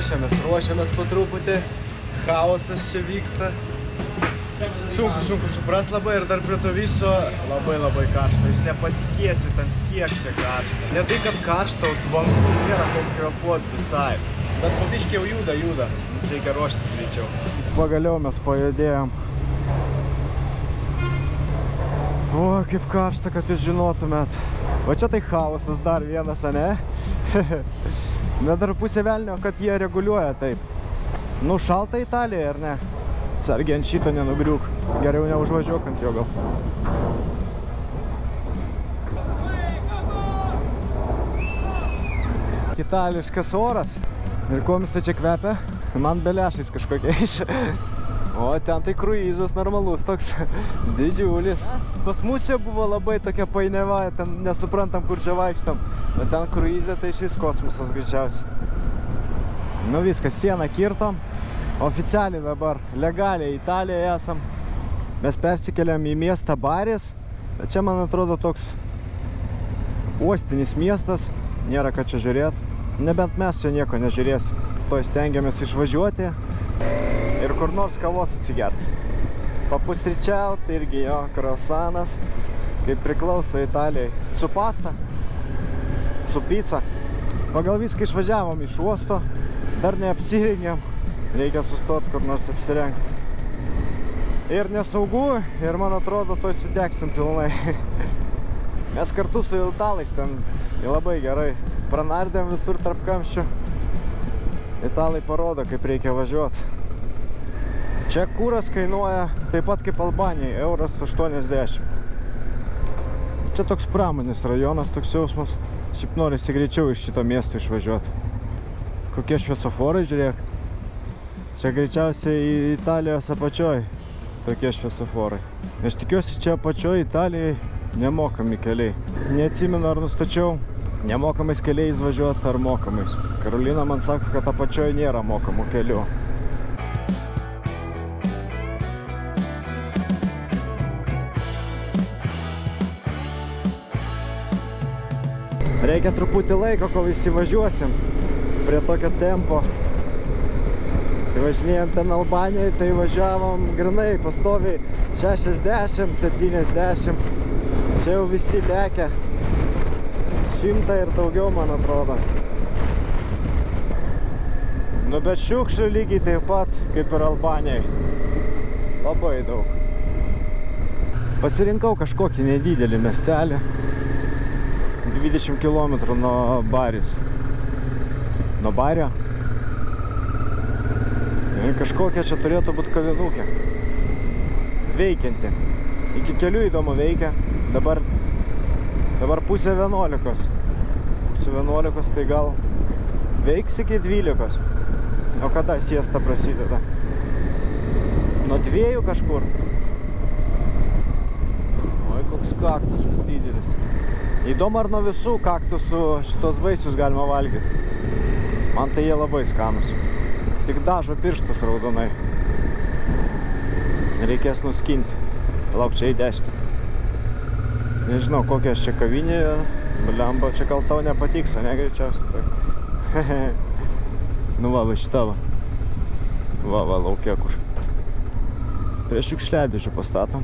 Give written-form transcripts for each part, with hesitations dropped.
Ruošiamės po truputį. Chaosas čia vyksta. Sunku supras labai ir dar prie to viso labai karšta. Jūs nepatikėsit, ant kiek čia karšta. Ne tai, kad karšta, o tvanku nėra kaip kvėpuot visai. Bet po biškį jau juda. Reikia ruoštis greičiau. Pagaliau mes pajudėjom. O, kaip karšta, kad jūs žinotumėt. O čia tai chaosas dar vienas, ane? Net dar pusė velnio, kad jie reguliuoja taip. Nu, šalta Italija, ar ne? Sargiai ant šito nenugriūk. Geriau neužvažiuok ant jo gal. Itališkas oras. Ir kuom jisai čia kvepia? Man beliašais kažkokiais. O ten tai kruizas normalus, toks didžiulis. Pas mus čia buvo labai tokia painiava, ten nesuprantam, kur čia vaikštam. Bet ten kruizė tai iš vis kosmosas greičiausiai. Nu viskas, sieną kirtom. Oficialiai dabar, legaliai Italijoje esam. Mes persikeliam į miestą Baris, bet čia, man atrodo, toks uostinis miestas. Nėra ką čia žiūrėti. Nebent mes čia nieko nežiūrėsim. To stengiamės išvažiuoti ir kur nors kavos atsigerti. Papusryčiauti irgi jo kruasanas, kaip priklauso Italijai. Su pasta, su pica. Pagal viską išvažiavom iš uosto, dar neapsirengėm. Reikia sustoti kur nors apsirengti. Ir nesaugu, ir man atrodo, to įsidegsim pilnai. Mes kartu su italais ten labai gerai pranardėm visur tarp kamščių. Italai parodo, kaip reikia važiuoti. Čia kūras kainuoja taip pat kaip Albanijai, €80. Čia toks pramonės rajonas, toks jausmas. Šiaip norisi greičiau iš šito miesto išvažiuoti. Kokie šviesoforai, žiūrėk. Čia greičiausiai Italijos apačioj tokie šviesoforai. Aš tikiuosi, čia apačioj Italijai nemokami keliai. Neatsimenu, ar nustačiau nemokamais keliais važiuoti ar mokamais. Karolina man sako, kad apačioj nėra mokamų kelių. Reikia truputį laiko, kol įsivažiuosim prie tokio tempo. Kai važinėjom ten Albanijoje, tai važiavom grinai, pastoviai 60, 70. Čia jau visi lekia 100 ir daugiau, man atrodo. Nu, bet šiukšlių lygiai taip pat, kaip ir Albanijai. Labai daug. Pasirinkau kažkokį nedidelį miestelį. 20 km nuo Baris. Nuo Bario. Ir kažkokia čia turėtų būti kavinukė. Veikianti. Iki kelių įdomu veikia. Dabar pusė 11. Pusė 11, tai gal veiks iki 12. O kada siesta prasideda? Nuo 2 kažkur. Oi, koks kaktusas didelis. Įdomu, ar nuo visų kaktusų šitos vaisius galima valgyti. Man tai jie labai skanus. Tik dažo pirštus raudonai. Reikės nuskinti. Lauk, čia į dešinę. Nežinau, kokia čia kavinė. Blemba, čia gal tau nepatiks, o ne greičiausiai. Nu va šitą va. Va, laukia kur. Prie šiukšliadėžių pastatom.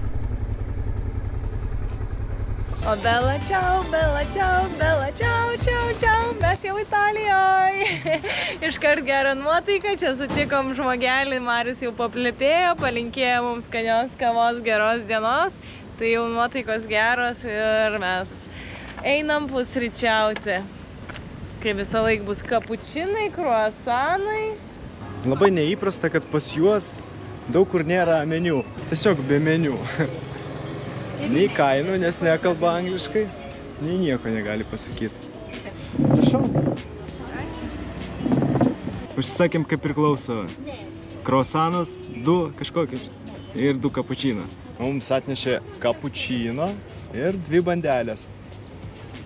O bella ciao, mes jau Italijoje. Iškart gerą nuotaiką, čia sutikom žmogelį, Marius jau paplepėjo, palinkėjo mums skanios kavos, geros dienos. Tai jau nuotaikos geros ir mes einam pusryčiauti. Kai visą laik bus kapučinai, kruasanai. Labai neįprasta, kad pas juos daug kur nėra meniu. Tiesiog be meniu. Nei kainų, nes nekalba angliškai, nei nieko negali pasakyti. Prašau. Užsisakėm, kaip priklauso. Kruasanus, 2 kažkokius ir 2 kapučino. Mums atnešė kapučino ir 2 bandelės.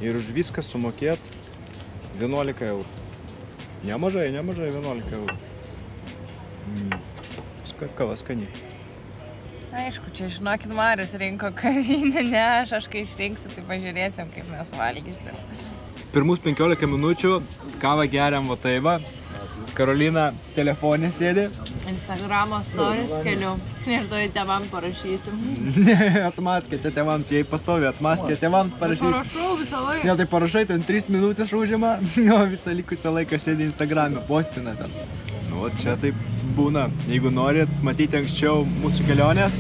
Ir už viską sumokėt 11 eurų. Nemažai, 11 eurų. Kava skaniai. Aišku, čia žinokit, Marius rinko kavinę, ne aš kai išrinksiu, tai pažiūrėsim, kaip mes valgysim. Pirmus 15 minučių kavą geriam va taip va. Karolina telefonė sėdi. Instagramo stories keliu. Ir to tėvam parašysim. Atmaskė, čia tėvams, jei pastovi atmaskė, tėvams parašysim. Parašau visą laiką. Ne, tai parašai, ten 3 minutės užima, o visą likusią laiką sėdi Instagram'e, postina ten. Nu, čia taip būna. Jeigu norit matyti anksčiau mūsų kelionės,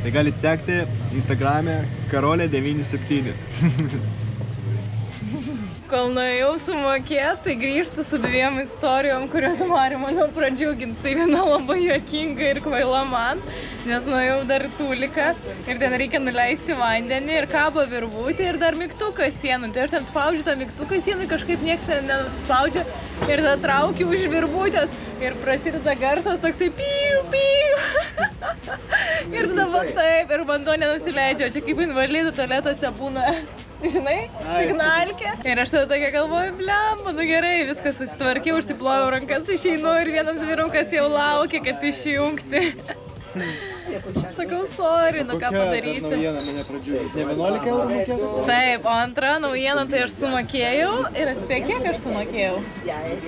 tai galit sekti Instagram'e Karolė97. Kol nuėjau sumokėti, tai grįžtu su 2 istorijom, kurios Marį manau pradžiugins. Tai viena labai juokinga ir kvaila man, nes nuėjau dar Tūliką ir ten reikia nuleisti vandenį ir kabo virvutį ir dar mygtuką sienų. Tai aš ten spaudžiu tą mygtuką sienų, kažkaip nieks nespaudžia ir tada traukiu už virvutės ir prasideda garsas toksai piu, piu. Ir tada va taip, ir vanduo nenusileidžia, čia kaip invalidų tualetuose būna. Žinai, signalkė. Ir aš tada tokia galvoju, blemba, nu gerai, viskas susitvarkiau, užsiploviau rankas, išeinu ir vienas vyrukas jau laukia, kad išjungti. Sakau, sorry, nu ką padarysi. Kokia naujiena mane pradžiugino? Ne 11 eurų mokėtų? Taip, o antra naujiena, tai aš sumokėjau ir atspėk, kiek aš sumokėjau?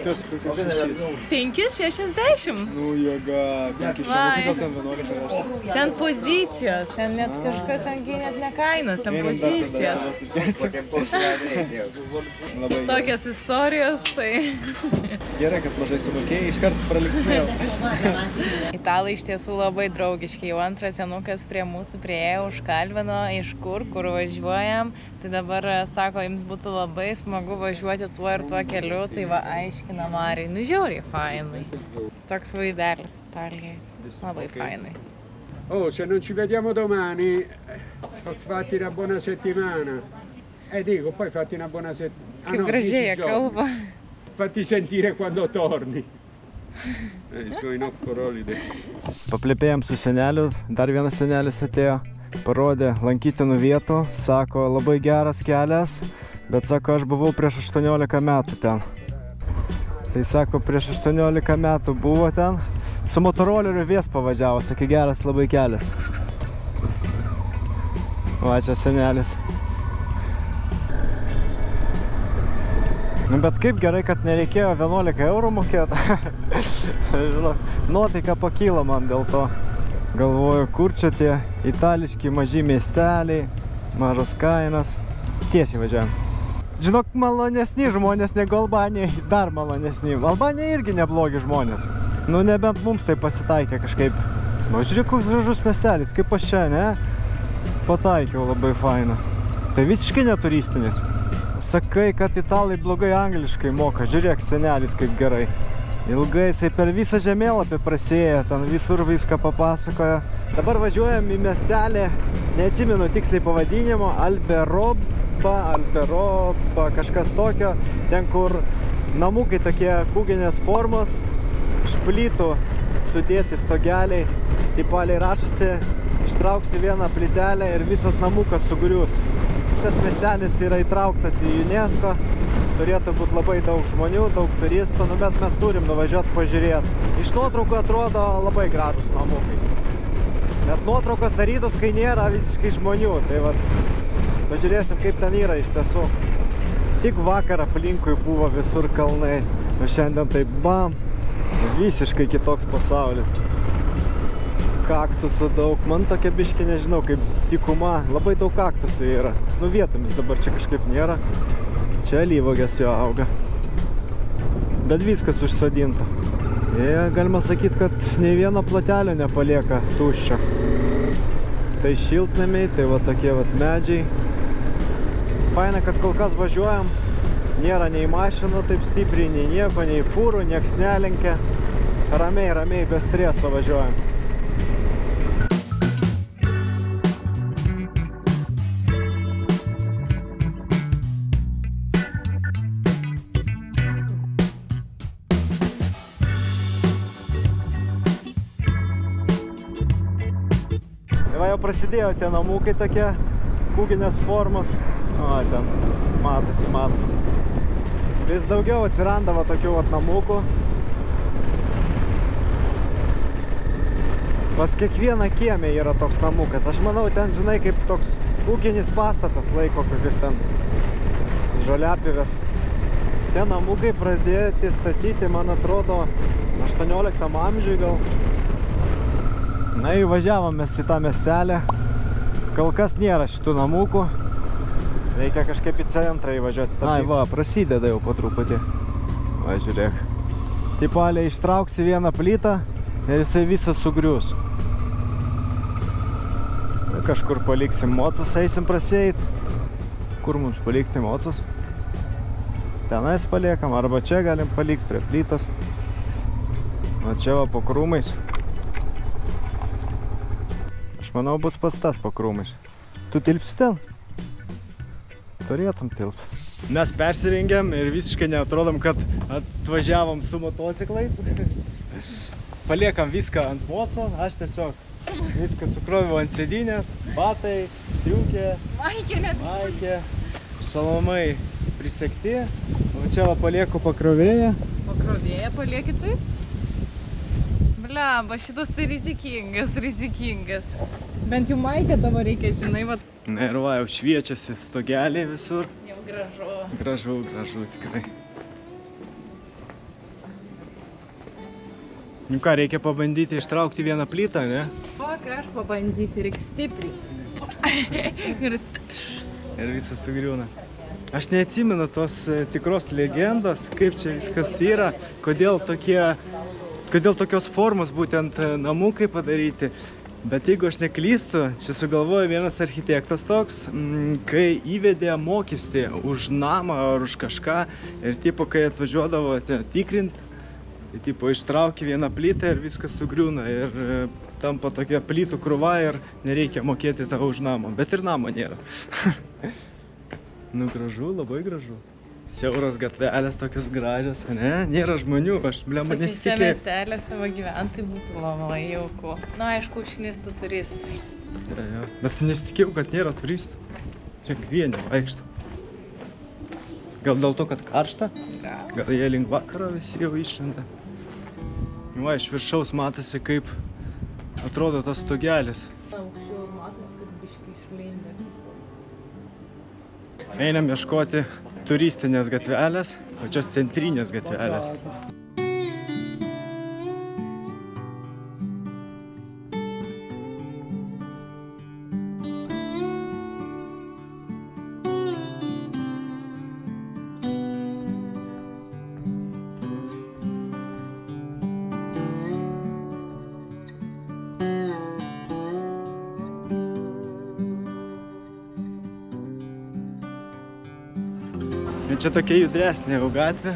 Kas, kokios 6? 5,60. Nu, jėga, 5 kodėl ten 11 eurų? Ten pozicijos, ten net kažkas tengi net ne kainos, ten pozicijos. Tokios istorijos, tai... Gerai, kad mažai sumokėjai, iš karto pralinksmėjau. Italai iš tiesų labai draugiški. Jau antras senukas prie mūsų prieėjo, užkalbino, iš kur važiuojam. Tai dabar sako, jums būtų labai smagu važiuoti tuo ir tuo keliu, tai va aiškina Mariai. Nu žiauriai fainai. Toks vaibelis Italijai. Labai fainai. Oh, se non ci vediamo domani, fatti una buona settimana. Dico, poi fatti una buona settimana. Kaip gražiai jie kalba. Fatti sentire quando torni. Paplepėjom su seneliu, dar vienas senelis atėjo, parodė lankytinų vietų, sako, labai geras kelias, bet sako, aš buvau prieš 18 metų ten. Tai sako, prieš 18 metų buvo ten, su motoroleriu Vespa važiavo, sakė, geras labai kelias. Va, čia senelis. Nu, bet kaip gerai, kad nereikėjo 11 eurų mokėti. Žinau, nuotaika pakyla man dėl to. Galvoju, kur čia tie itališki maži miesteliai, mažas kainas. Tiesiai važiuojam. Žinok, malonesni žmonės negu Albanijai, dar malonesni. Albanija irgi neblogi žmonės. Nu, nebent mums tai pasitaikė kažkaip. Nu, žiūrėk, koks gražus miestelis, kaip aš čia, ne? Pataikiau labai fainą. Tai visiškai neturistinis. Sakai, kad italai blogai angliškai moka. Žiūrėk, senelis, kaip gerai. Ilgai jisai per visą žemėlapį prasėja, ten visur viską papasakoja. Dabar važiuojam į miestelį, neatsimenu tiksliai pavadinimo, Alberoba, kažkas tokio. Ten, kur namukai tokie kūginės formos, šplytų sudėti stogeliai, tipaliai rašosi, ištrauksi vieną plytelę ir visas namukas sugrius. Tas miestelis yra įtrauktas į UNESCO, turėtų būti labai daug žmonių, daug turistų, nu, bet mes turim nuvažiuoti pažiūrėti. Iš nuotraukų atrodo labai gražus namukai. Bet nuotraukos darytos, kai nėra visiškai žmonių, tai va, pažiūrėsim, kaip ten yra iš tiesų. Tik vakar aplinkui buvo visur kalnai, o šiandien tai bam, visiškai kitoks pasaulis. Kaktusų daug, man tokia biškė nežinau, kaip dykuma, labai daug kaktusų yra. Nu vietomis dabar čia kažkaip nėra. Čia alyvuogės jo auga. Bet viskas užsodinta. Galima sakyti, kad nei vieno plotelio nepalieka tuščio. Tai šiltnamiai, tai va tokie va medžiai. Faina, kad kol kas važiuojam. Nėra nei mašinų taip stipriai, nei nieko, nei fūrų, nieks nelenkia. Ramiai, be streso važiuojam. Va jau prasidėjo tie namukai tokie kūginės formos. O, ten matosi. Vis daugiau atsiranda va tokių va namukų. Pas kiekvieną kiemę yra toks namukas. Aš manau, ten, žinai, kaip toks ūkinis pastatas laiko, kokius ten žoliapivės. Tie namukai pradėti statyti, man atrodo, 18 amžiui gal. Na, įvažiavom mes į tą miestelį. Kol kas nėra šitų namukų. Reikia kažkaip į centrą įvažiuoti. Ai, va, prasideda jau po truputį. Va, žiūrėk. Tipalė ištrauksi vieną plytą ir jisai visą sugrius. Kažkur paliksim mocus, eisim praseit. Kur mums palikti mocus? Tenais paliekam, arba čia galim palikti prie plytos. O čia va po krūmais. Aš manau, bus pats tas po krūmais. Tu tilpsi ten? Turėtum tilpti. Mes persirengėm ir visiškai neatrodom, kad atvažiavom su motociklais. Paliekam viską ant moco, aš tiesiog viską sukroviau ant sėdynės, batai, striukė, maikė, šalmai prisegti. O čia va palieku pakrovėją. Pakrovėją palieki taip? Blemba, šitas tai rizikingas. Bent jau maikę tavo reikia, žinai, va. Na ir va, jau šviečiasi stogeliai visur. Jau gražu. Gražu, tikrai. Nu ką, reikia pabandyti ištraukti vieną plytą, ne? Ką aš pabandysiu, reikia stipriai. Ir visas sugriūna. Aš neatsimenu tos tikros legendos, kaip čia viskas yra, kodėl tokios formos būtent namukai padaryti. Bet jeigu aš neklystu, čia sugalvojo vienas architektas toks, kai įvedė mokestį už namą ar už kažką ir tipo, kai atvažiuodavo tikrinti, tai tipo ištraukia vieną plytą ir viskas sugriūna ir tampa tokia plytų krūva ir nereikia mokėti tą už namą, bet ir namo nėra. Nu gražu, labai gražu. Siauros gatvelės tokios gražios, ne? Nėra žmonių, aš blemba nesitikėjau. Tokiuose miestelėse savo gyventai būtų labai jauku. Na, aišku, užknistų turistai. Ja. Bet nesitikėjau, kad nėra turistų. Čia vieni vaikšto. Gal dėl to, kad karšta? Gal jie link vakaro visi jau išlenda. Va, iš viršaus matosi, kaip atrodo tas stogelis. Aukščiau matosi, kad biškai išlindė. Einam ieškoti turistinės gatvelės, pačios centrinės gatvelės. Čia tokia judresnė jau gatvė.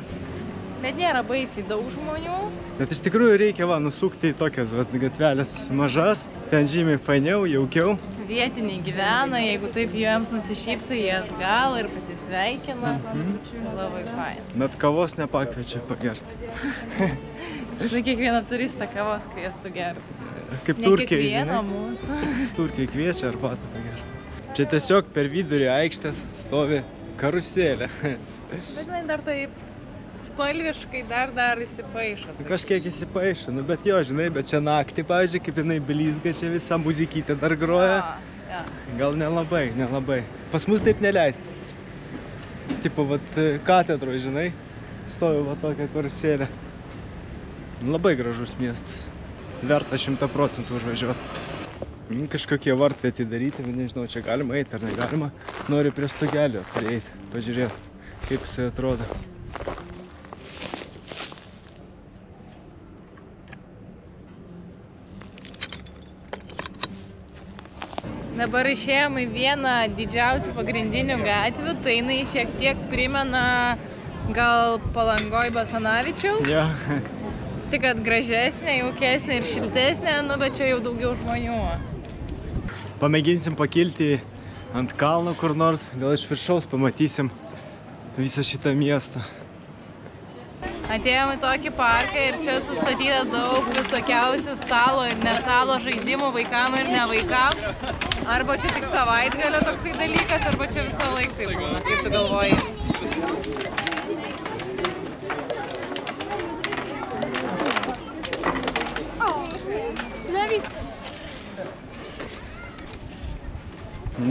Bet nėra baisiai daug žmonių. Bet iš tikrųjų reikia nusukti į tokias gatvelės mažas. Ten žymiai fainiau, jaukiau. Vietiniai gyvena, jeigu taip jiems nusišypsa, jie atgal ir pasisveikina. Labai fain. Bet kavos nepakviečia pagerti. Žinai, kiekvieną turistą kavos kviestų gerti. Kaip ne Turkiai, kiekvieno mūsų. Turkiai kviečia arbatą pagerti. Čia tiesiog per vidurį aikštės stovi karuselė. Bet jinai dar taip spalviškai dar įsipaišo. Kažkiek įsipaišo, nu bet jo, žinai, bet čia naktį, pavyzdžiui, kaip jinai blizga, čia visa muzikytė dar groja. Ja. Gal nelabai. Pas mus taip neleista. Tipo, vat, katedroje, žinai, stovi va tokia karuselė. Labai gražus miestas. Verta 100% užvažiuoti. Kažkokie vartai atidaryti, nežinau, čia galima eiti ar negalima. Noriu prie stogelio prieiti, pažiūrėti, kaip jisai atrodo. Dabar išėjom į vieną didžiausių pagrindinių gatvių, tai jinai šiek tiek primena gal Palangoj Basanavičiaus. Ja. Tik kad gražesnė, jaukesnė ir šiltesnė, nu bet čia jau daugiau žmonių. Pamėginsim pakilti ant kalno kur nors, gal iš viršaus pamatysim visą šitą miestą. Atėjom į tokį parką ir čia sustatyta daug visokiausių stalo ir nestalo žaidimų vaikam ir ne vaikam. Arba čia tik savaitgalio toksai dalykas, arba čia visą laiką taip būna, kaip tu galvoji.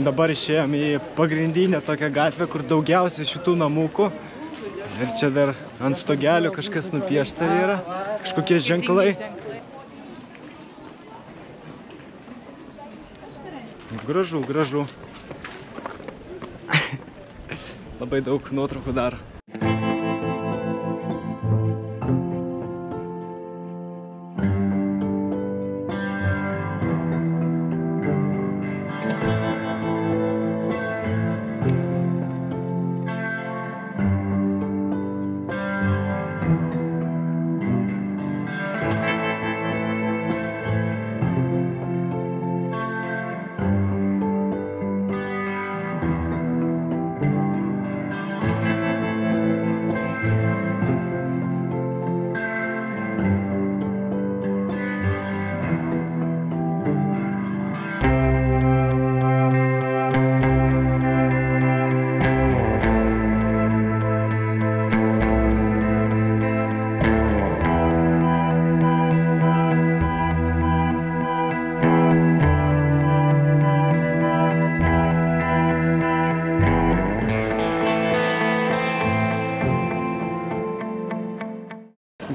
Dabar išėjom į pagrindinę tokią gatvę, kur daugiausia šitų namukų. Ir čia dar ant stogelio kažkas nupiešta yra, kažkokie ženklai. Gražu, gražu. Labai daug nuotraukų daro.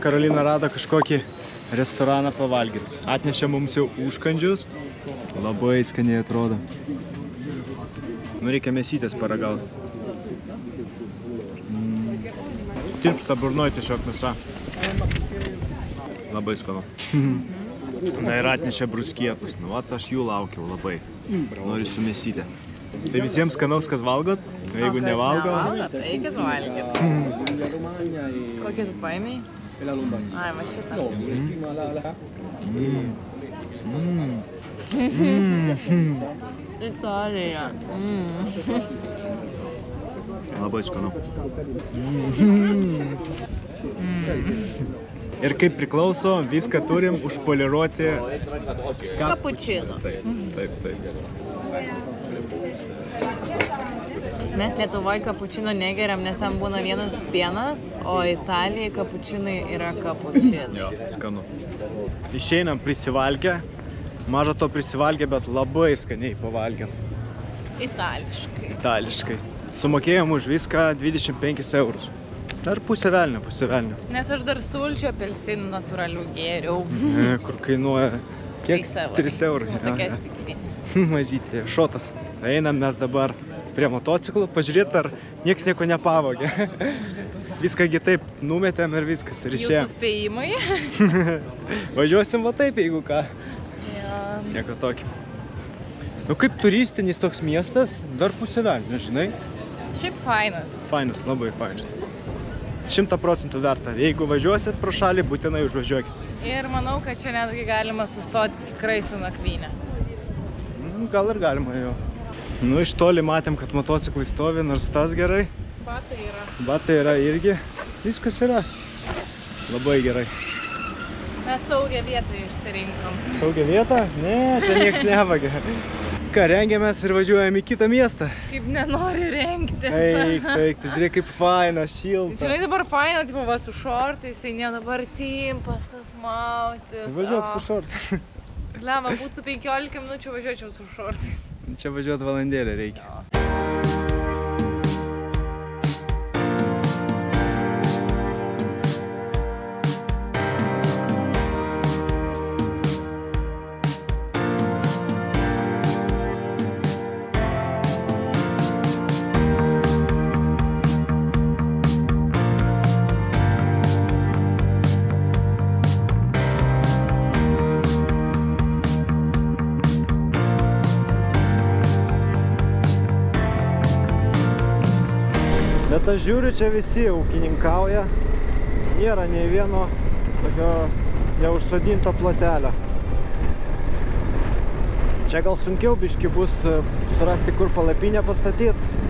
Karolina rado kažkokį restoraną pavalgyti. Atnešė mums jau užkandžius. Labai skaniai atrodo. Nu, reikia mėsytės paragauti. Tirpsta burnoj tiesiog mėsa. Labai skanu. Na ir atnešė bruskietus. Nu, aš jų laukiau labai. Noriu su mėsytė. Tai visiems skanaus, kas valgot? Jeigu nevalgo... Eikit valgyt. Kokį tu paėmei? Ai, va šitą. Italija. Labai skanu. Ir kaip priklauso, viską turim užpoliruoti Kapučino. Taip. Mes Lietuvoje kapučino negeriam, nes ten būna vienas pienas, o Italijai kapučinai yra kapučinai. Jo, skanu. Išeinam prisivalgę, maža to prisivalgę, bet labai skaniai pavalgėm. Itališkai. Sumokėjom už viską 25 eurus. Dar pusę velnio. Nes aš dar sulčių apelsinų natūralių gėriau. Kur kainuoja kiek? 3 eurų. Tokia stiklinė. Mažytė, šotas. Einam mes dabar prie motociklų, pažiūrėti, ar nieks nieko nepavogė. Viską taip numetėm ir viskas, ir išėjom. Jūsų spėjimai? Važiuosim va taip, jeigu ką. Nieko tokio. Nu kaip turistinis toks miestas, dar pusę velnio, žinai? Šiaip fainas. Fainas, labai fainas. 100% verta. Jeigu važiuosit pro šalį, būtinai užvažiuokit. Ir manau, kad čia netgi galima sustoti tikrai su nakvynė. Gal ir galima, jo. Nu, iš toli matėm, kad motociklai stovi, nors tas gerai. Batai yra irgi. Viskas yra. Labai gerai. Mes saugią vietą išsirinkom. Saugią vietą? Ne, čia nieks nevagė. Ką, rengiamės ir važiuojam į kitą miestą. Kaip nenori rengti. Eik, tai žiūrėk, kaip faina, šilta. Žinai, dabar faina, tipo, va, su šortais, tai ne dabar timpas tas mautis. Važiuok su šortais. Lema, būtų 15 minučių važiuočiau su šortais. Čia važiuot valandėlę reikia. Bet aš žiūriu, čia visi ūkininkauja, nėra nei vieno tokio neužsodinto plotelio. Čia gal sunkiau biški bus surasti, kur palapinę pastatyti,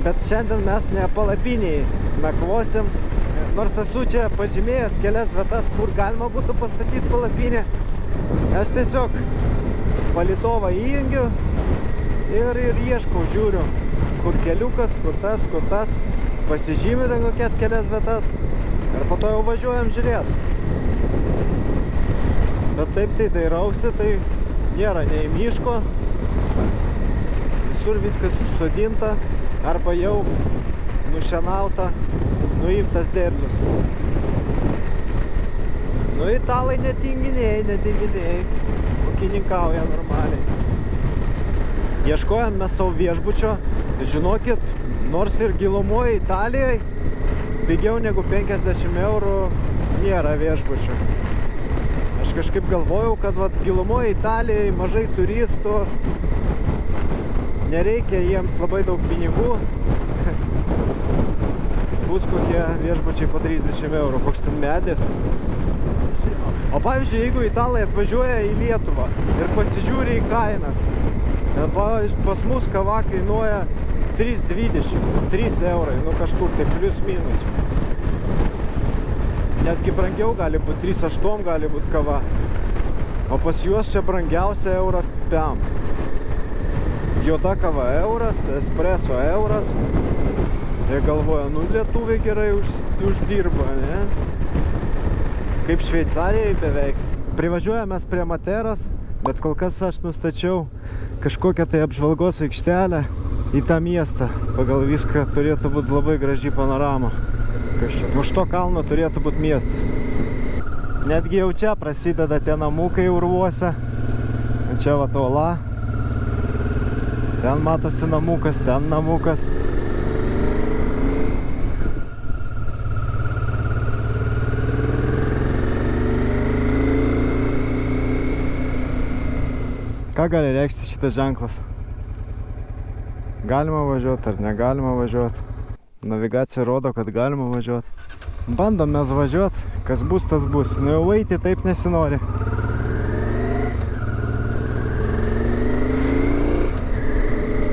bet šiandien mes ne palapiniai nakvosim, nors esu čia pažymėjęs kelias vietas, kur galima būtų pastatyti palapinę. Aš tiesiog palydovą įjungiu ir ieškau, žiūriu, kur keliukas, kur tas, pasižymiu ten kokias kelias vietas ir po to jau važiuojam žiūrėti. Bet taip tai dairausi, tai nėra nei miško, visur viskas užsodinta arba jau nušienauta. nuimtas derlius. Nu, italai netinginiai, ūkininkauja normaliai. Ieškojom mes savo viešbučio, tai žinokit, nors ir gilumoje Italijoje, pigiau negu 50 eurų nėra viešbučių. Aš kažkaip galvojau, kad gilumoje Italijoje mažai turistų, nereikia jiems labai daug pinigų. Bus kokie viešbučiai po 30 eurų, koks ten medis. O pavyzdžiui, jeigu italai atvažiuoja į Lietuvą ir pasižiūri į kainas, pas mus kava kainuoja 3,20, 3 eurai, nu kažkur tai plius minus. Netgi brangiau gali būti, 3,8 gali būti kava. O pas juos čia brangiausia eurą pem. Juoda kava euras, espresso euras. Jie galvoja, nu lietuviai gerai uždirba, ne? Kaip Šveicarijai beveik. Privažiuojame prie Materos, bet kol kas aš nustačiau kažkokią tai apžvalgos aikštelę į tą miestą. Pagal viską turėtų būti labai graži panorama. Už to kalno turėtų būti miestas. Netgi jau čia prasideda tie namukai urvuose. Čia va tola. Ten matosi namukas, ten namukas. Ką gali reikšti šitas ženklas? Galima važiuoti ar negalima važiuoti? Navigacija rodo, kad galima važiuoti. Bandom mes važiuoti, kas bus, tas bus. Nu jau eiti taip nesinori.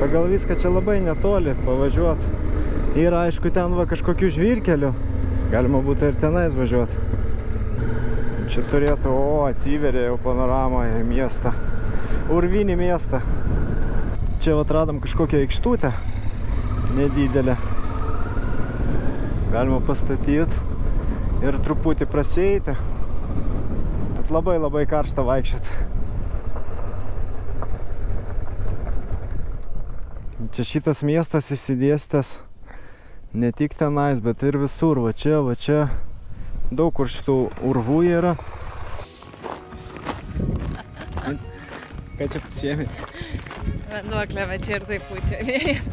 Pagal viską čia labai netoli pavažiuoti. Yra aišku ten va kažkokių žvyrkelių. Galima būtų ir tenais važiuoti. Čia turėtų, atsiveria jau panorama į miestą. Urvinį miestą. Čia atradom kažkokią aikštutę nedidelę. Galima pastatyti ir truputį prasieiti. Bet labai karšta vaikščioti. Čia šitas miestas išsidėstęs ne tik tenais, bet ir visur. Va čia. Daug kur šitų urvų yra. Ką čia pasiėmė? Vanduoklė, bet čia ir taip pučia vėjas.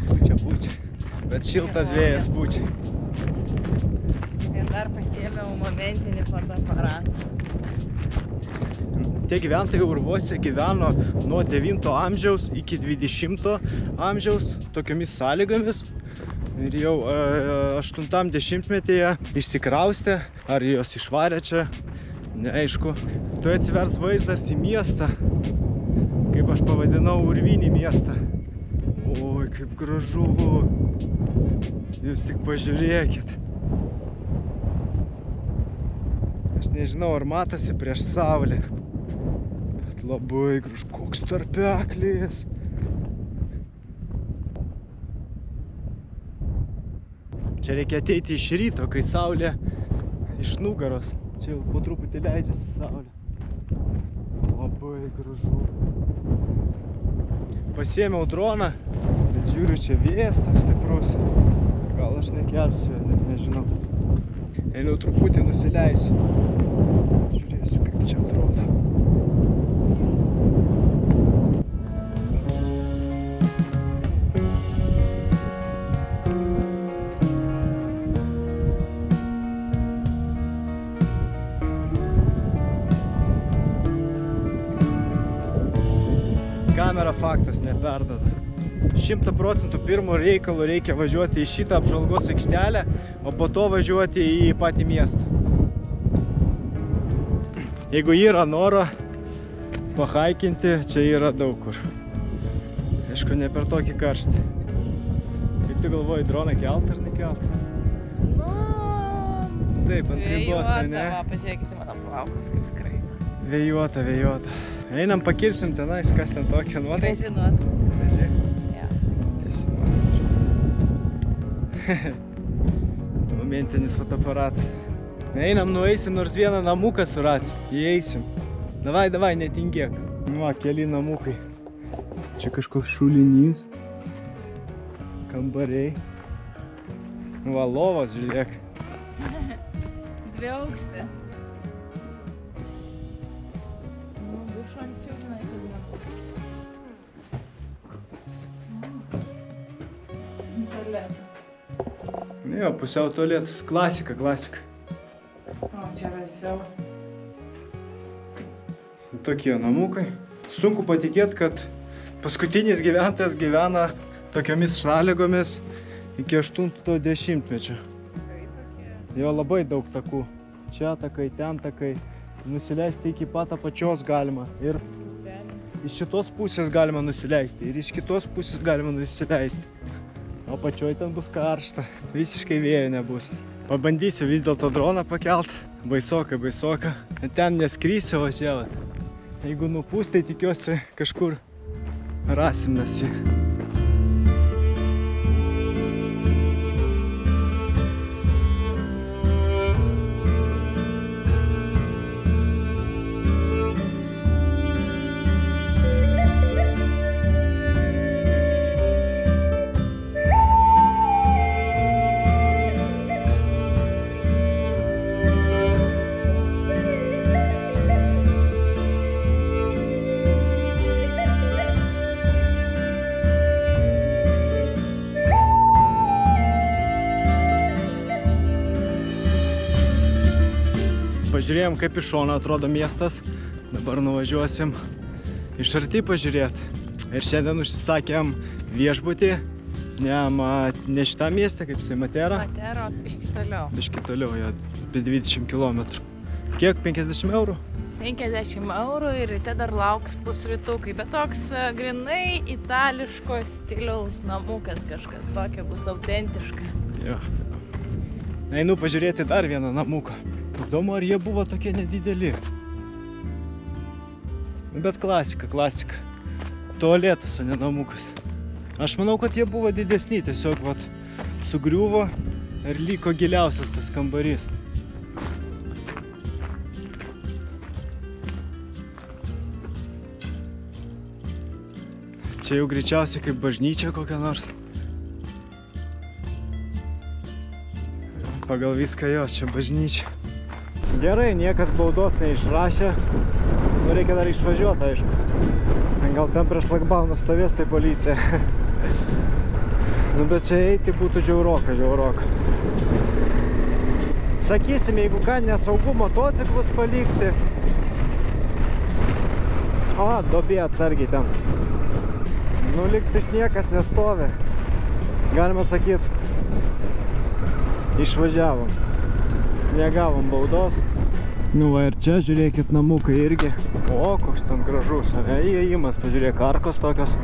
Pučia. Bet šiltas vėjas pučia. Ir dar pasiėmiau momentinį fotoaparatą. Tie gyventojai urvuose gyveno nuo 9 amžiaus iki 20 amžiaus tokiomis sąlygomis. Ir jau 80-metyje išsikraustė, ar jos išvarė čia, neaišku. Tu atsivers vaizdas į miestą, kaip aš pavadinau urvinį miestą. Oi, kaip gražu. Jūs tik pažiūrėkit. Aš nežinau, ar matosi prieš saulę. Bet labai gražu. Koks tarpeklis. Čia reikia ateiti iš ryto, kai saulė iš nugaros. Čia jau po truputį leidžiasi saulė. Labai gražu. Pasiėmiau droną, bet žiūriu, čia vėjas toks stiprus. Gal aš nekelsiu, net nežinau. Eiliau truputį nusileisiu. Žiūrėsiu, kaip čia atrodo. Kamera faktas neperdada. 100% pirmo reikalo reikia važiuoti į šitą apžvalgos aikštelę, o po to važiuoti į patį miestą. Jeigu yra noro pahaikinti, čia yra daug kur. Aišku, ne per tokį karštį. Kaip tu galvoji, droną kelt ar nekelt? Nu... Taip, ant ribos, ne? Va, pažiūrėkite mano plaukus, kaip skraido. Vėjuota. Einam pakirsim tenais, kas ten tokia nuotrauka. Žinot. Graži? Ja. Momentinis fotoaparatas. Einam, nueisim, nors vieną namuką surasim. Įeisim. Davai, netingėk. Va, keli namukai. Čia kažkoks šulinys. Kambariai. Va, lovas, žiūrėk. 2 aukštės. Nu, dušo ančiau, žinai, kad tualetas. Jo, pusiau tualetas. Klasika, klasika. O, čia rasiau. Tokie namukai. Sunku patikėti, kad paskutinis gyventojas gyvena tokiomis sąlygomis iki 80-mečio. Jo labai daug takų. Čia takai, ten takai. Nusileisti iki pat apačios galima. Ir iš šitos pusės galima nusileisti. Ir iš kitos pusės galima nusileisti. O apačioj ten bus karšta. Visiškai vėjo nebus. Pabandysiu vis dėlto droną pakelt. Baisoka, baisoka. Ten neskrysiu, o čia. Jeigu nupūs, tai tikiuosi kažkur rasim mes jį. Pažiūrėjom, kaip iš šono atrodo miestas. Dabar nuvažiuosim iš arti pažiūrėti. Ir šiandien užsisakėm viešbutį. Ne šitą miestą, kaip jisai Matera. Matera, biški toliau. Biški toliau, jo, apie 20 km. Kiek? 50 eurų? 50 eurų ir ryte dar lauks pusrytukai. Bet toks grinai itališko stiliaus namukas kažkas tokio bus autentiška. Jo. Einu pažiūrėti dar vieną namuką. Įdomu, ar jie buvo tokie nedideli. Bet klasika, klasika. Tualetas, o ne namukas. Aš manau, kad jie buvo didesni, tiesiog vat, sugriuvo ir liko giliausias tas kambarys. Čia jau greičiausiai kaip bažnyčia kokia nors. Pagal viską jos, čia bažnyčia. Gerai, niekas baudos neišrašė. Nu, reikia dar išvažiuoti, aišku. Gal ten prieš šlagbauną stovės tai policija. Nu, bet čia eiti būtų žiauroka, žiauroka. Sakysim, jeigu ką, nesaugu motociklus palikti. O, duobė atsargiai ten. Nu, lygtais niekas nestovi. Galima sakyti, išvažiavom. Negavom baudos. Nu va ir čia, žiūrėkit, namukai irgi. O, koks ten gražus. Įėjimas, pažiūrėk, arkos tokios.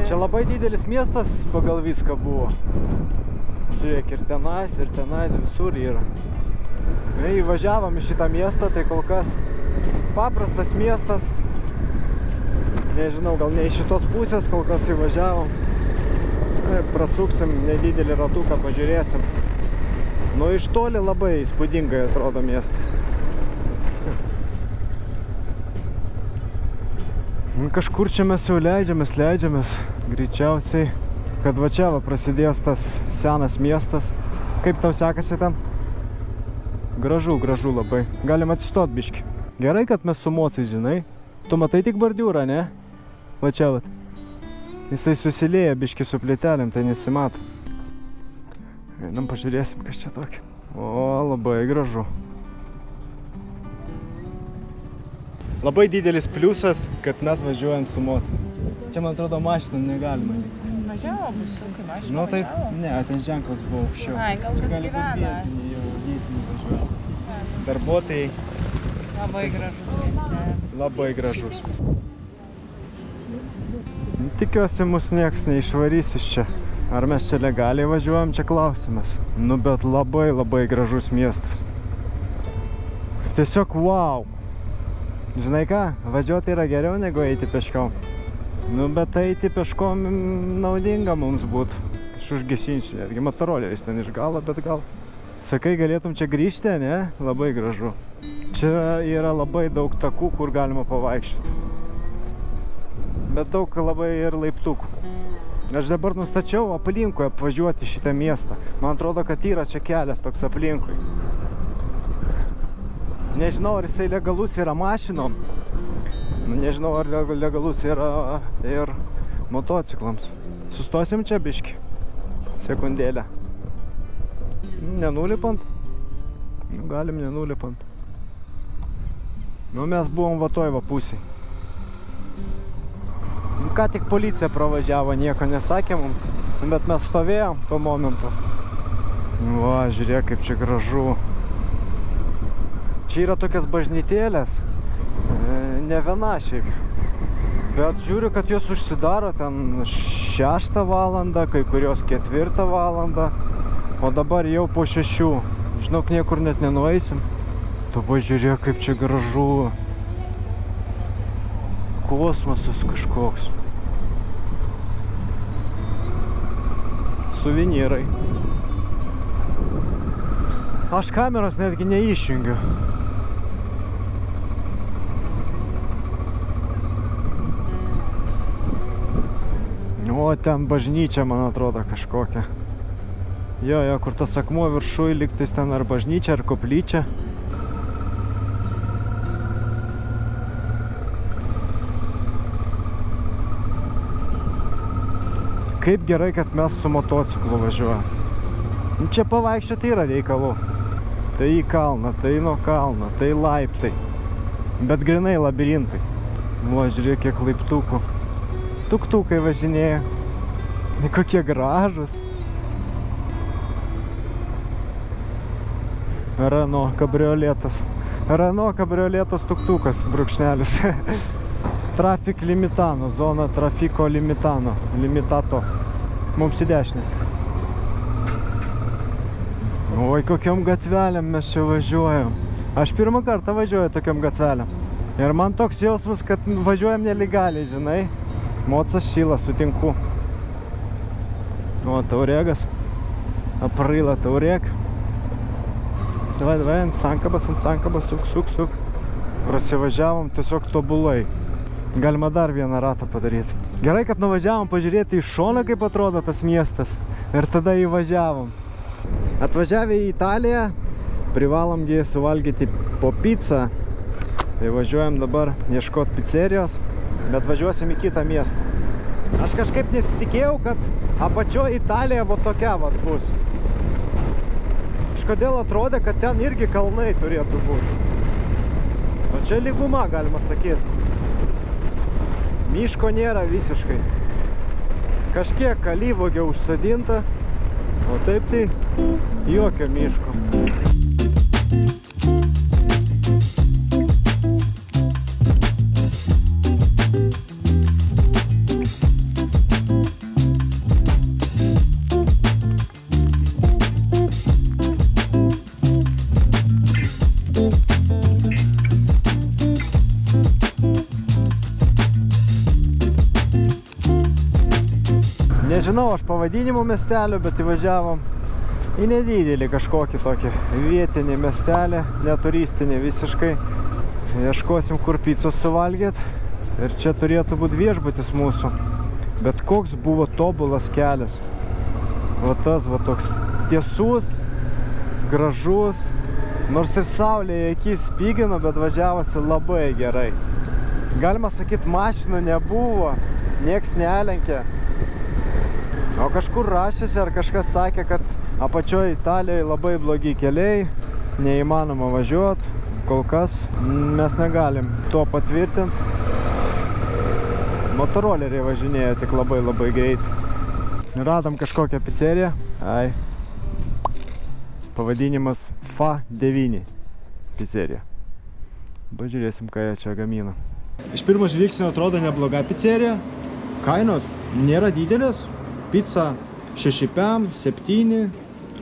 Čia labai didelis miestas pagal viską buvo. Žiūrėk, ir tenais, visur yra. Įvažiavom į šitą miestą, tai kol kas paprastas miestas. Nežinau, gal ne iš šitos pusės, kol kas įvažiavom. Prasuksim nedidelį ratuką, pažiūrėsim. Nu, iš toli labai įspūdingai atrodo miestas. Kažkur čia mes jau leidžiamės. Greičiausiai, kad va čia va prasidės tas senas miestas. Kaip tau sekasi ten? Gražu, gražu labai. Galim atsistot biškį. Gerai, kad mes su mocais, žinai. Tu matai tik bordiūrą, ne? Va čia va. Jisai susilieja biškį su plytelėm, tai nesimato. Einam pažiūrėsim, kas čia tokio. O, labai gražu. Labai didelis pliusas, kad mes važiuojam su mocu. Čia, man atrodo, mašinom negalima. Važiavo bus sunkiai, mašina Nu, tai, važiavo. ne, ten ženklas buvo aukščiau. Ai, gal Čia kas gali būt gyvena. vietiniai važiuoja. Darbuotojai Labai gražus mieste. labai gražus. Tikiuosi, mus nieks neišvarys iš čia. Ar mes čia legaliai važiuojam, čia klausimas. Nu, bet labai, labai gražus miestas. Tiesiog wow. Žinai ką, važiuoti yra geriau negu eiti peškom. Nu, bet eiti peškom naudinga mums būtų. Aš užgesinsiu, netgi motoroleris ten iš galo, bet gal. Sakai, galėtum čia grįžti, ne? Labai gražu. Čia yra labai daug takų, kur galima pavaikščioti. Bet daug labai ir laiptukų. Aš dabar nustačiau aplinkui apvažiuoti šitą miestą. Man atrodo, kad yra čia kelias toks aplinkui. Nežinau, ar jisai legalus yra mašinom. Nežinau, ar legalus yra ir motociklams. Sustosim čia biškį. Sekundėlę. Nenulipant? Galim nenulipant. Nu, mes buvom va toj va pusėj. Ką tik policija pravažiavo, nieko nesakė mums, bet mes stovėjom tuo momentu. Va, žiūrėk, kaip čia gražu. Čia yra tokias bažnytėlės, ne viena šiaip. Bet žiūriu, kad jos užsidaro ten 6 valandą, kai kurios 4 valandą, o dabar jau po 6. Žinok, niekur net nenueisim. Tu pažiūrėk, kaip čia gražu. Kosmosas kažkoks. Suvenyrai. Aš kameros netgi neišjungiu. O, ten bažnyčia, man atrodo, kažkokia. Jo, kur tas akmuo viršui, lygtais ten ar bažnyčia, ar koplyčia. Kaip gerai, kad mes su motociklu važiuojam. Čia pavaikščioti yra reikalų. Tai į kalną, tai nuo kalno, tai laiptai. Bet grinai labirintai. O, žiūrėk, kiek laiptukų. Tuktukai važinėja. Kokie gražus. Renault kabrioletas. Renault kabrioletas tuktukas, brūkšnelis. Trafik limitano, zona trafiko limitano, limitato. Mums į dešinę. Oi, kokiom gatvelėm mes čia važiuojam. Aš pirmą kartą važiuoju tokiom gatvelėm. Ir man toks jausmas, kad važiuojam nelegaliai, žinai. Mocas šyla, sutinku. O, tauregas. Apraila taureg. Davai, ant sankabas, suk. Prasivažiavom tiesiog tobulai. Galima dar vieną ratą padaryti. Gerai, kad nuvažiavom pažiūrėti iš šono, kaip atrodo tas miestas. Ir tada įvažiavom. Atvažiavę į Italiją, privalom suvalgyti po pizzą. Tai važiuojam dabar ieškoti pizzerijos, bet važiuosim į kitą miestą. Aš kažkaip nesitikėjau, kad apačioje Italija va tokia va bus. Kažkodėl atrodė, kad ten irgi kalnai turėtų būti. O čia lyguma, galima sakyti. Miško nėra visiškai. Kažkiek alyvuogė užsodinta, o taip tai jokio miško. Nežinau aš pavadinimų miestelio, bet įvažiavom į nedidelį kažkokį tokį vietinį miestelį, neturistinį visiškai. Ieškosim, kur pizzos suvalgėt. Ir čia turėtų būti viešbutis mūsų. Bet koks buvo tobulas kelias. Va tas, va toks tiesus, gražus. Nors ir saulėje akis spygino, bet važiavosi labai gerai. Galima sakyti, mašinų nebuvo, nieks nelenkė. O kažkur rašėsi ar kažkas sakė, kad apačioje Italijoje labai blogi keliai, neįmanoma važiuoti. Kol kas mes negalim to patvirtinti. Motoroleriai važinėja tik labai greit. Radom kažkokią pizzeriją. Pavadinimas Fa9 pizzerija. Pažiūrėsim, ką jie čia gamina. Iš pirmo žvilgsnio atrodo nebloga pizzerija. Kainos nėra didelės. Pizza 6 pem, 7,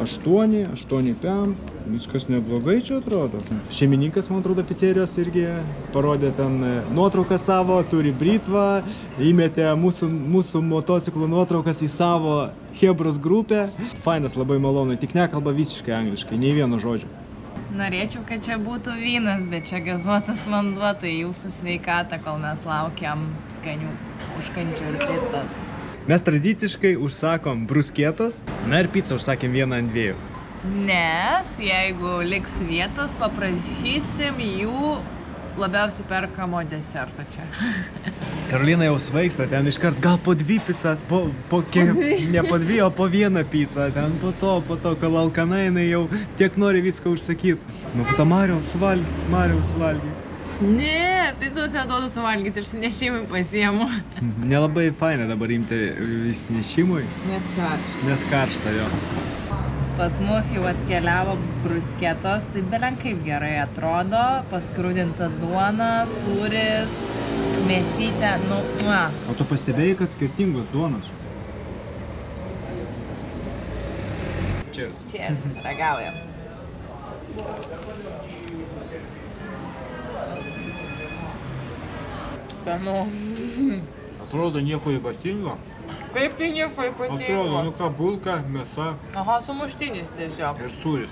8 pem. Viskas neblogai čia atrodo. Šeimininkas, man atrodo, pizzerijos irgi parodė ten nuotrauką savo, turi britvą, įmetė mūsų motociklų nuotraukas į savo Hebros grupę. Fainas, labai malonu, tik nekalba visiškai angliškai, nei vieno žodžio. Norėčiau, kad čia būtų vynas, bet čia gazuotas vanduo, tai jūsų sveikata, kol mes laukiam skanių užkandžių ir pizzos. Mes tradiciškai užsakom bruskietas, na ir pizzą užsakėm 1 ant 2. Nes jeigu liks vietos, paprašysim jų labiausiai perkamo deserto čia. Karolina jau svaigsta, ten iškart gal po 2 pizzas, ne po 2, o po 1 pizzą, ten po to, kol alkana jinai jau tiek nori viską užsakyti. Nu, po to Mariau suvalgy. Ne, pizzos neduodu suvalgyti, išsinešimui pasiemu. Nelabai faina dabar imti išsinešimui. Nes karšta jo. Pas mus jau atkeliavo brusketos, tai belen kaip gerai atrodo, paskrudinta duona, sūris, mėsytė, nu, O tu pastebėjai, kad skirtingos duonos? Cheers. Cheers, ragaujam. Skanu. Atrodo nieko ypatingo. Kaip tai nieko ypatingo? Atrodo, nu ką, bulka, mėsa. Aha, sumuštinis tiesiog. Ir sūris.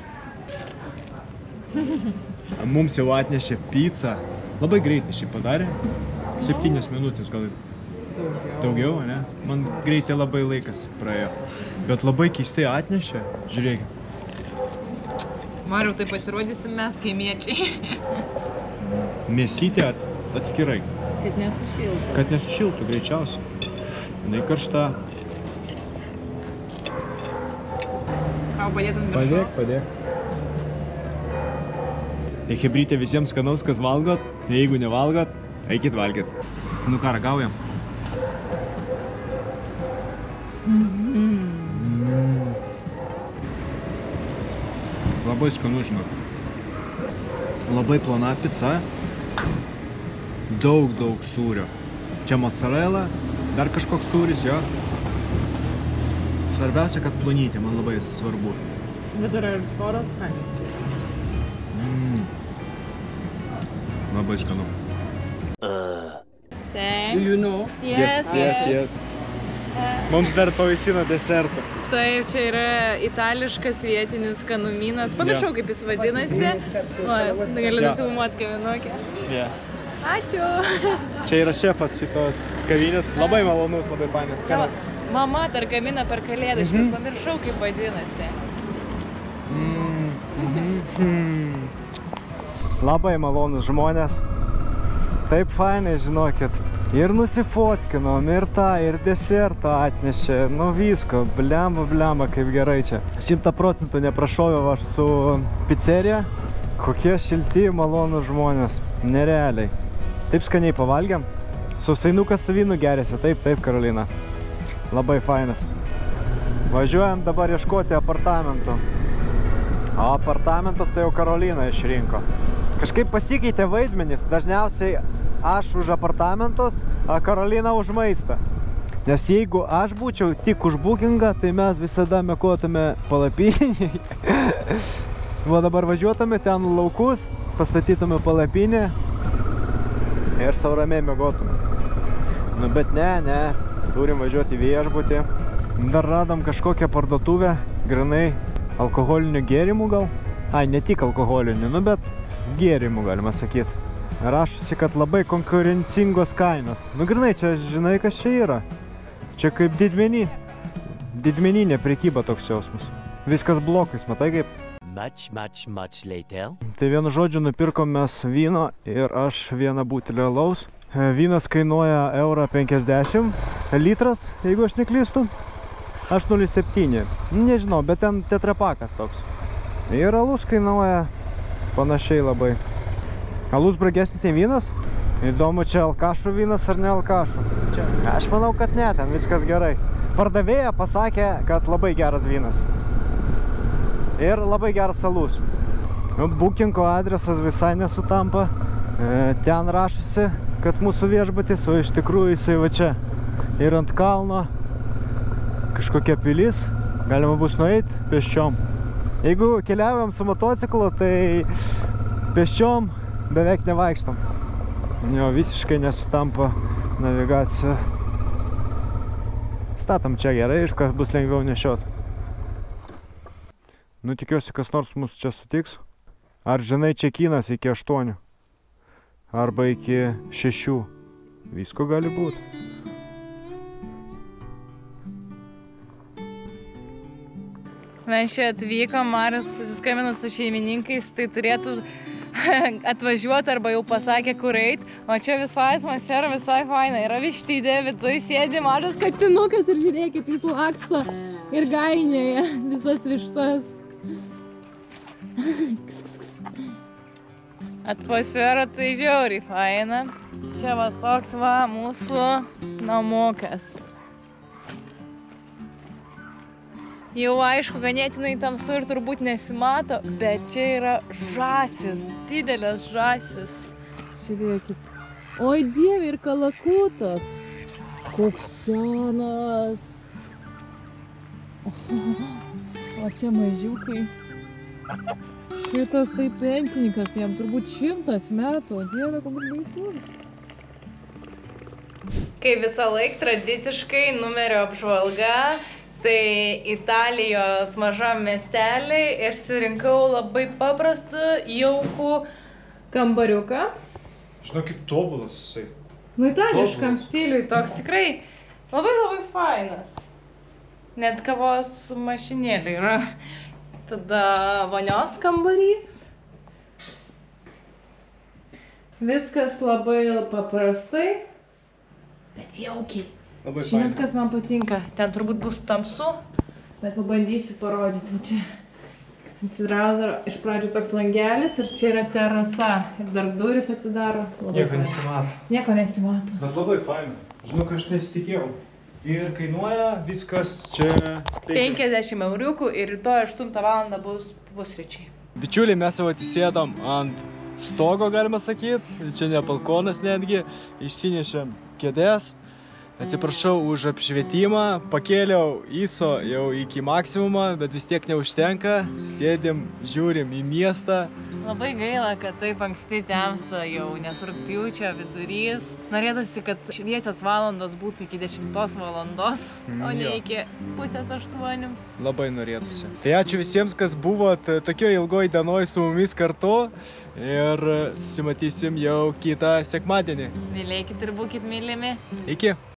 Mums jau atnešė pizzą. Labai greitai šį padarė. 7 minutės gal daugiau, ne? Man greitai labai laikas praėjo. Bet labai keistai atnešė. Žiūrėkit. Mariau, tai pasirodysim mes kaimiečiai. Mėsytė atskirai. Kad nesušiltų. Kad nesušiltų greičiausiai. Jinai karšta. Tau padėtum viršų? Padėk. Tai hebrytė visiems skanaus, kas valgot. Jeigu nevalgot, eikit valgyt. Nu ką, ragaujam? Labai skanu, žinok. Labai plona pica. Daug sūrio. Čia mozzarella, dar kažkoks sūris, jo. Svarbiausia, kad plonytė, man labai svarbu. Bet yra ir storos skanės. Labai skanu. Do you know? Yes. Mums dar pavaišino desertą. Taip, čia yra itališkas vietinis skanumynas. Pamiršau, kaip jis vadinasi. Gali nufilmuoti kavinukę. Ačiū. Čia yra šefas šitos kavinės. Labai malonus, labai fainas. Mama dar gamina per kalėdą, šitas pamiršau, kaip vadinasi. Labai malonus žmonės. Taip fainai, žinokit. Ir nusifotkinom, ir tą, ir desertą atnešė. Nu visko, blemba, kaip gerai čia. 100% neprašoviau aš su pizzerija. Kokie šilti, malonus žmonės. Nerealiai. Taip skaniai pavalgiam. Sausainukas su vynu geriasi. Taip, Karolina. Labai fainas. Važiuojam dabar ieškoti apartamentų. O apartamentas tai jau Karolina išrinko. Kažkaip pasikeitė vaidmenys. Dažniausiai aš už apartamentus, o Karolina už maistą. Nes jeigu aš būčiau tik už bookingą, tai mes visada mėkotume palapinį. Va dabar važiuotume ten laukus, pastatytume palapinį ir sau ramiai mėgotume. Nu bet ne, turim važiuoti į viešbutį. Dar radom kažkokią parduotuvę, grinai alkoholinių gėrimų gal. Ai, ne tik alkoholinių, nu bet gėrimų galima sakyti. Rašusi, kad labai konkurencingos kainos. Nu grinai, čia žinai, kas čia yra. Čia kaip didmeninė prekyba toks jausmas. Viskas blokais, matai kaip? Much later. Tai vienu žodžiu nupirkom mes vyno ir aš vieną butelį alaus. Vynas kainuoja €1,50 litras, jeigu aš neklystu. Aš 0,7. Nežinau, bet ten tetrapakas toks. Ir alus kainuoja panašiai labai. Alus brangesnis nei vynas? Įdomu, čia alkašų vynas ar ne alkašų? Aš manau, kad ne, ten viskas gerai. Pardavėja pasakė, kad labai geras vynas. Ir labai geras alus. Bookingo adresas visai nesutampa. Ten rašusi, kad mūsų viešbutis, o iš tikrųjų jisai va čia. Ir ant kalno kažkokia pilis. Galima bus nueiti pėsčiom. Jeigu keliaujam su motociklu, tai pėsčiom beveik nevaikštam. Jo, visiškai nesutampa navigacija. Statom čia gerai, iš kad bus lengviau nešiot. Nu, tikiuosi, kas nors mus čia sutiks. Ar žinai čekinas iki 8? Arba iki 6? Visko gali būti. Mes čia atvykom, Marius susiskambino su šeimininkais, tai turėtų atvažiuoti arba jau pasakė, kur eit. O čia visai atmosfera, visai faina. Yra vištydė, viduje sėdi mažas katinukas ir žiūrėkit, jis laksto ir gainėja visas vištas. Atmosfera tai žiauriai faina. Čia va toks va mūsų namukas. Jau aišku, ganėtinai tamsu ir turbūt nesimato, bet čia yra žąsis, didelės žąsis. Žiūrėkit. Oi dieve, ir kalakutas. Koks senas. O čia mažiukai. Šitas tai pensininkas, jam turbūt 100 metų. O dieve, koks baisus. Kai visą laiką tradiciškai numerio apžvalga, tai Italijos mažam miestelį išsirinkau labai paprastą, jaukų kambariuką. Žinokit, tobulas jisai. Nu, itališkam stiliui toks tikrai labai fainas. Net kavos mašinėlė yra. Tada vonios kambarys. Viskas labai paprastai, bet jaukiai. Žinot, kas man patinka? Ten turbūt bus tamsu, bet pabandysiu parodyti. Čia atsidaro iš pradžių toks langelis ir čia yra terasa. Ir dar duris atsidaro. Nieko nesimato. Nieko nesimato. Bet labai faina. Žinau, aš nesitikėjau. Ir kainuoja viskas čia 50 euriukų ir rytoj 8 valandą bus pusryčiai. Bičiuliai, mes jau atsisėdom ant stogo, galima sakyti. Čia ne balkonas netgi. Išsinešėm kėdės. Atsiprašau už apšvietimą, pakėliau ISO jau iki maksimumą, bet vis tiek neužtenka. Sėdim, žiūrim į miestą. Labai gaila, kad taip anksti temsta jau, nes rugpjūčio vidurys. Norėtųsi, kad šviesios valandos būtų iki 10 valandos, o ne iki 7:30. Labai norėtųsi. Tai ačiū visiems, kas buvot tokio ilgoj dienoj su mumis kartu. Ir susimatysim jau kitą sekmadienį. Mylėkit ir būkit mylimi. Iki.